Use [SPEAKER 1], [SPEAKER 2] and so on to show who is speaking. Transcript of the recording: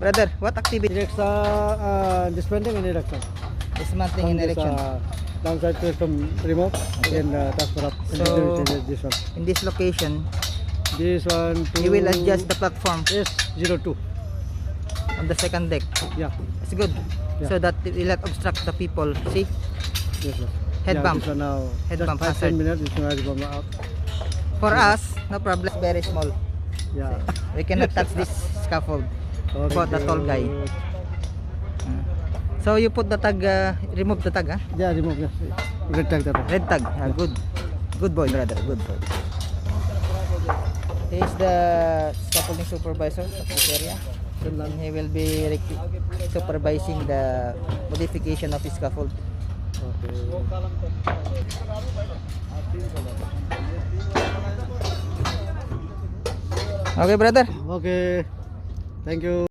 [SPEAKER 1] Brother, what activity?
[SPEAKER 2] Direct sa disbanding and erection.
[SPEAKER 1] Dismantling and erection.
[SPEAKER 2] Downside to some remote and transfer up. And
[SPEAKER 1] So-
[SPEAKER 2] then this one.
[SPEAKER 1] In this location,
[SPEAKER 2] This one to
[SPEAKER 1] you will adjust the platform
[SPEAKER 2] S02.
[SPEAKER 1] on the second deck.
[SPEAKER 2] Yeah.
[SPEAKER 1] It's good.
[SPEAKER 2] Yeah.
[SPEAKER 1] So that it will not obstruct the people. See?
[SPEAKER 2] Yes, yes.
[SPEAKER 1] Head
[SPEAKER 2] Yeah,
[SPEAKER 1] bump.
[SPEAKER 2] This one now.
[SPEAKER 1] Head bump
[SPEAKER 2] just 5-10
[SPEAKER 1] hazard.
[SPEAKER 2] minutes. This one head bump out.
[SPEAKER 1] For us, no problem. It's very small.
[SPEAKER 2] Yeah.
[SPEAKER 1] We cannot touch this scaffold.
[SPEAKER 2] Oh,
[SPEAKER 1] For the
[SPEAKER 2] thank
[SPEAKER 1] tall
[SPEAKER 2] you.
[SPEAKER 1] guy. So you put the tag, remove the tag, huh?
[SPEAKER 2] Yeah, remove. Yeah. Red tag that one.
[SPEAKER 1] Red tag. Good. Good boy, brother. Good boy. He is the scaffolding supervisor of this area. And he will be supervising the modification of his scaffold.
[SPEAKER 2] Okay.
[SPEAKER 1] Okay, brother.
[SPEAKER 2] Okay. Thank you.